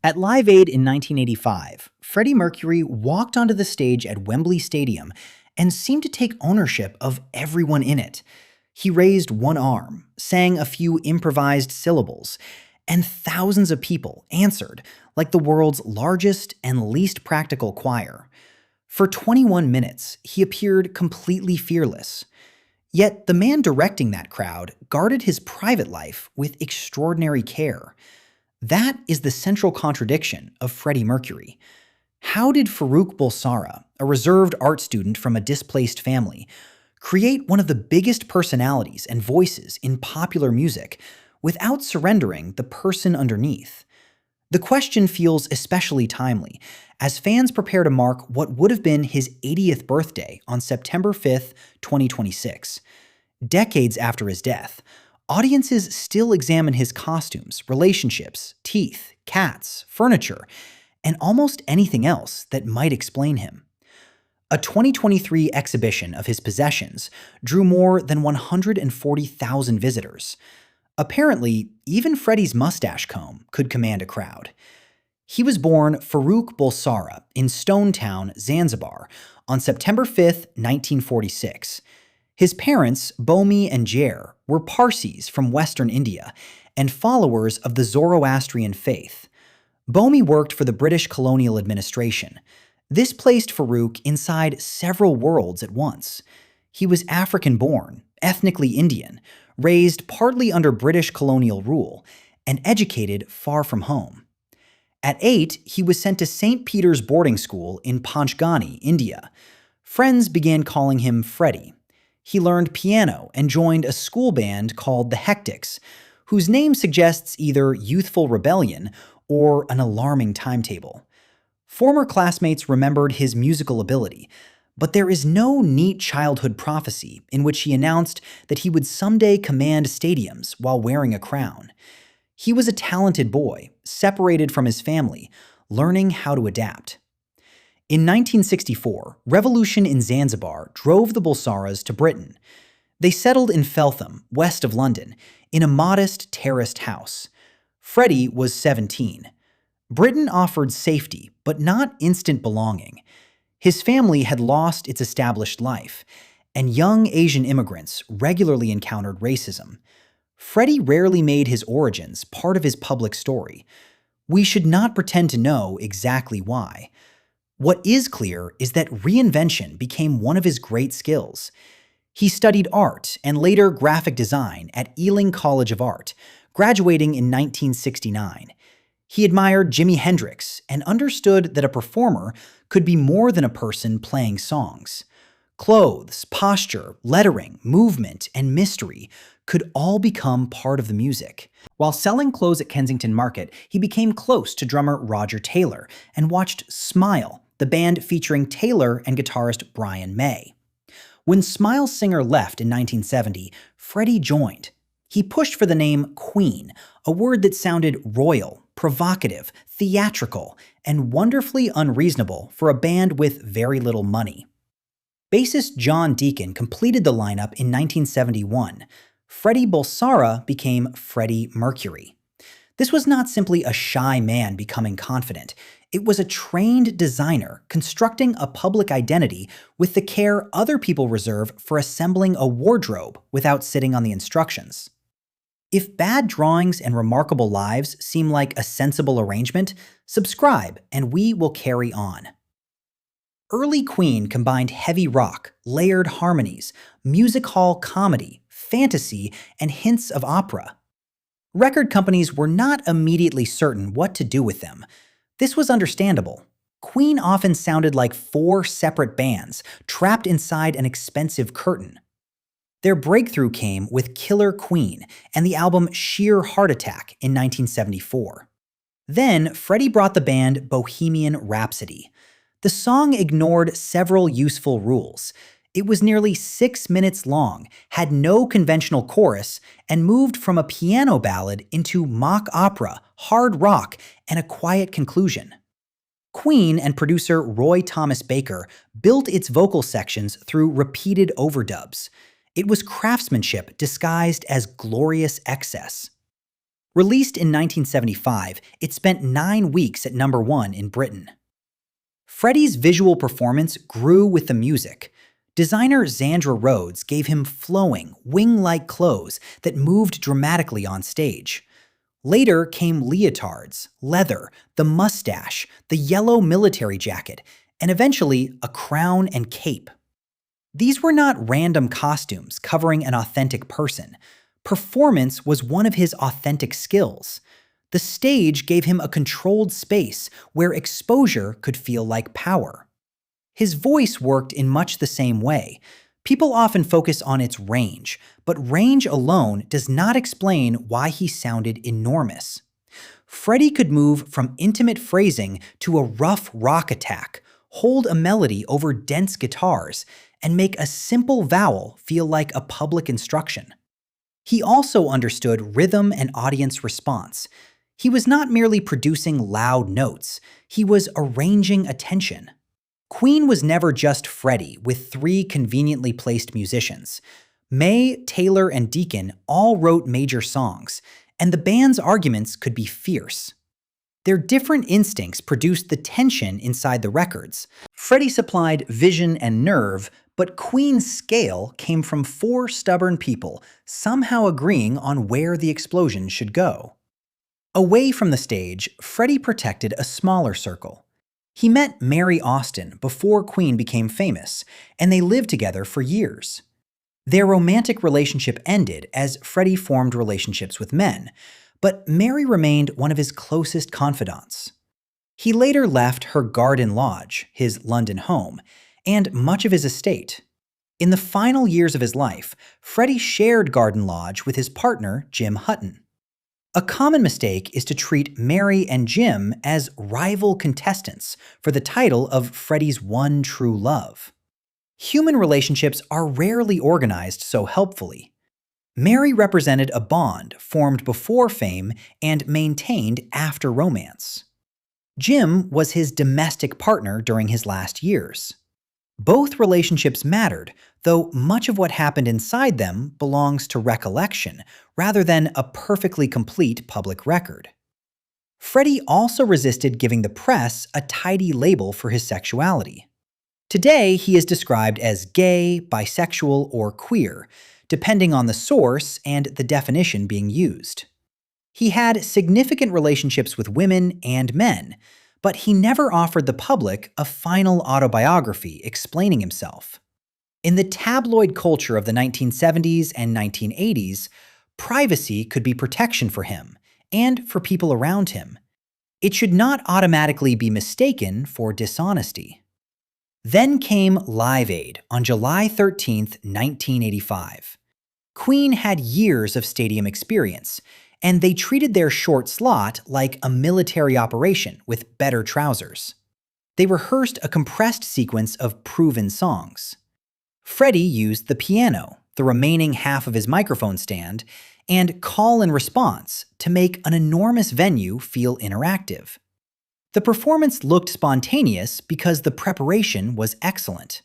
At Live Aid in 1985, Freddie Mercury walked onto the stage at Wembley Stadium and seemed to take ownership of everyone in it. He raised one arm, sang a few improvised syllables, and thousands of people answered like the world's largest and least practical choir. For 21 minutes, he appeared completely fearless. Yet the man directing that crowd guarded his private life with extraordinary care. That is the central contradiction of Freddie Mercury. How did Farrokh Bulsara, a reserved art student from a displaced family, create one of the biggest personalities and voices in popular music without surrendering the person underneath? The question feels especially timely as fans prepare to mark what would have been his 80th birthday on September 5th, 2026. Decades after his death, audiences still examine his costumes, relationships, teeth, cats, furniture, and almost anything else that might explain him. A 2023 exhibition of his possessions drew more than 140,000 visitors. Apparently, even Freddie's mustache comb could command a crowd. He was born Farrokh Bulsara in Stone Town, Zanzibar, on September 5, 1946. His parents, Bomi and Jair, were Parsis from Western India and followers of the Zoroastrian faith. Bomi worked for the British colonial administration. This placed Farrokh inside several worlds at once. He was African-born, ethnically Indian, raised partly under British colonial rule, and educated far from home. At 8, he was sent to St. Peter's boarding school in Panchgani, India. Friends began calling him Freddie. He learned piano and joined a school band called the Hectics, whose name suggests either youthful rebellion or an alarming timetable. Former classmates remembered his musical ability, but there is no neat childhood prophecy in which he announced that he would someday command stadiums while wearing a crown. He was a talented boy, separated from his family, learning how to adapt. In 1964, revolution in Zanzibar drove the Bulsaras to Britain. They settled in Feltham, west of London, in a modest terraced house. Freddie was 17. Britain offered safety, but not instant belonging. His family had lost its established life, and young Asian immigrants regularly encountered racism. Freddie rarely made his origins part of his public story. We should not pretend to know exactly why. What is clear is that reinvention became one of his great skills. He studied art and later graphic design at Ealing College of Art, graduating in 1969. He admired Jimi Hendrix and understood that a performer could be more than a person playing songs. Clothes, posture, lettering, movement, and mystery could all become part of the music. While selling clothes at Kensington Market, he became close to drummer Roger Taylor and watched Smile, the band featuring Taylor and guitarist Brian May. When Smile singer left in 1970, Freddie joined. He pushed for the name Queen, a word that sounded royal, provocative, theatrical, and wonderfully unreasonable for a band with very little money. Bassist John Deacon completed the lineup in 1971. Freddie Bulsara became Freddie Mercury. This was not simply a shy man becoming confident. It was a trained designer constructing a public identity with the care other people reserve for assembling a wardrobe without sitting on the instructions. If Bad Drawings and Remarkable Lives seem like a sensible arrangement, subscribe and we will carry on. Early Queen combined heavy rock, layered harmonies, music hall comedy, fantasy, and hints of opera. Record companies were not immediately certain what to do with them. This was understandable. Queen often sounded like 4 separate bands trapped inside an expensive curtain. Their breakthrough came with Killer Queen and the album Sheer Heart Attack in 1974. Then, Freddie brought the band Bohemian Rhapsody. The song ignored several useful rules. It was nearly 6 minutes long, had no conventional chorus, and moved from a piano ballad into mock opera, hard rock, and a quiet conclusion. Queen and producer Roy Thomas Baker built its vocal sections through repeated overdubs. It was craftsmanship disguised as glorious excess. Released in 1975, it spent 9 weeks at #1 in Britain. Freddie's visual performance grew with the music. Designer Zandra Rhodes gave him flowing, wing-like clothes that moved dramatically on stage. Later came leotards, leather, the mustache, the yellow military jacket, and eventually a crown and cape. These were not random costumes covering an authentic person. Performance was one of his authentic skills. The stage gave him a controlled space where exposure could feel like power. His voice worked in much the same way. People often focus on its range, but range alone does not explain why he sounded enormous. Freddie could move from intimate phrasing to a rough rock attack, hold a melody over dense guitars, and make a simple vowel feel like a public instruction. He also understood rhythm and audience response. He was not merely producing loud notes, he was arranging attention. Queen was never just Freddie with 3 conveniently placed musicians. May, Taylor, and Deacon all wrote major songs, and the band's arguments could be fierce. Their different instincts produced the tension inside the records. Freddie supplied vision and nerve, but Queen's scale came from 4 stubborn people somehow agreeing on where the explosion should go. Away from the stage, Freddie protected a smaller circle. He met Mary Austin before Queen became famous, and they lived together for years. Their romantic relationship ended as Freddie formed relationships with men, but Mary remained one of his closest confidants. He later left her Garden Lodge, his London home, and much of his estate. In the final years of his life, Freddie shared Garden Lodge with his partner, Jim Hutton. A common mistake is to treat Mary and Jim as rival contestants for the title of Freddie's one true love. Human relationships are rarely organized so helpfully. Mary represented a bond formed before fame and maintained after romance. Jim was his domestic partner during his last years. Both relationships mattered, though much of what happened inside them belongs to recollection rather than a perfectly complete public record. Freddie also resisted giving the press a tidy label for his sexuality. Today, he is described as gay, bisexual, or queer, depending on the source and the definition being used. He had significant relationships with women and men, but he never offered the public a final autobiography explaining himself. In the tabloid culture of the 1970s and 1980s, privacy could be protection for him and for people around him. It should not automatically be mistaken for dishonesty. Then came Live Aid on July 13, 1985. Queen had years of stadium experience, and they treated their short slot like a military operation with better trousers. They rehearsed a compressed sequence of proven songs. Freddie used the piano, the remaining half of his microphone stand, and call and response to make an enormous venue feel interactive. The performance looked spontaneous because the preparation was excellent.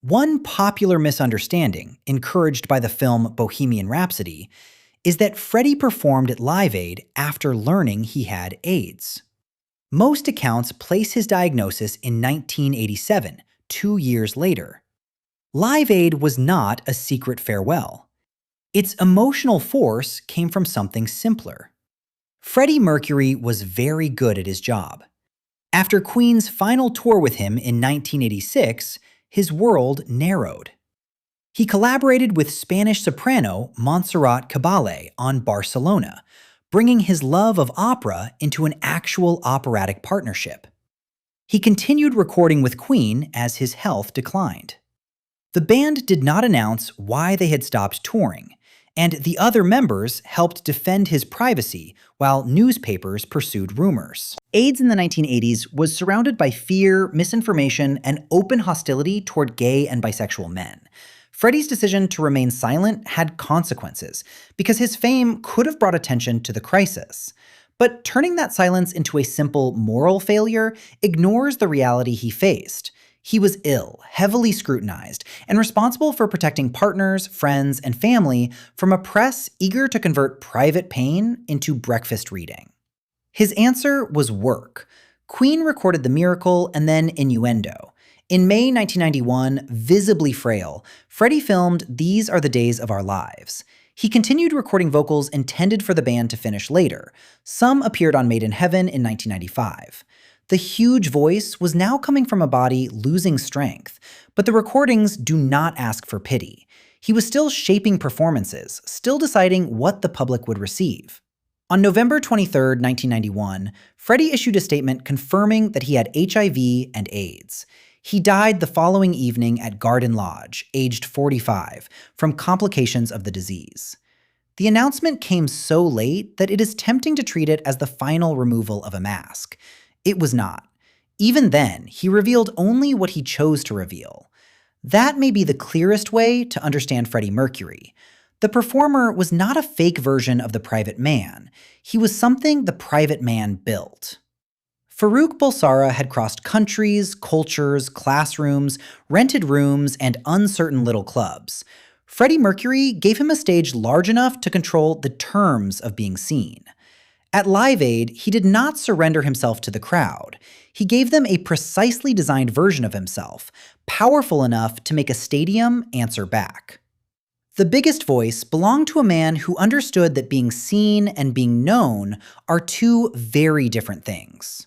One popular misunderstanding, encouraged by the film Bohemian Rhapsody, is that Freddie performed at Live Aid after learning he had AIDS. Most accounts place his diagnosis in 1987, 2 years later. Live Aid was not a secret farewell. Its emotional force came from something simpler. Freddie Mercury was very good at his job. After Queen's final tour with him in 1986, his world narrowed. He collaborated with Spanish soprano Montserrat Caballé on Barcelona, bringing his love of opera into an actual operatic partnership. He continued recording with Queen as his health declined. The band did not announce why they had stopped touring, and the other members helped defend his privacy while newspapers pursued rumors. AIDS in the 1980s was surrounded by fear, misinformation, and open hostility toward gay and bisexual men. Freddie's decision to remain silent had consequences, because his fame could have brought attention to the crisis. But turning that silence into a simple moral failure ignores the reality he faced. He was ill, heavily scrutinized, and responsible for protecting partners, friends, and family from a press eager to convert private pain into breakfast reading. His answer was work. Queen recorded The Miracle and then Innuendo. In May 1991, visibly frail, Freddie filmed These Are the Days of Our Lives. He continued recording vocals intended for the band to finish later. Some appeared on Made in Heaven in 1995. The huge voice was now coming from a body losing strength, but the recordings do not ask for pity. He was still shaping performances, still deciding what the public would receive. On November 23, 1991, Freddie issued a statement confirming that he had HIV and AIDS. He died the following evening at Garden Lodge, aged 45, from complications of the disease. The announcement came so late that it is tempting to treat it as the final removal of a mask. It was not. Even then, he revealed only what he chose to reveal. That may be the clearest way to understand Freddie Mercury. The performer was not a fake version of the private man. He was something the private man built. Farrokh Bulsara had crossed countries, cultures, classrooms, rented rooms, and uncertain little clubs. Freddie Mercury gave him a stage large enough to control the terms of being seen. At Live Aid, he did not surrender himself to the crowd. He gave them a precisely designed version of himself, powerful enough to make a stadium answer back. The biggest voice belonged to a man who understood that being seen and being known are two very different things.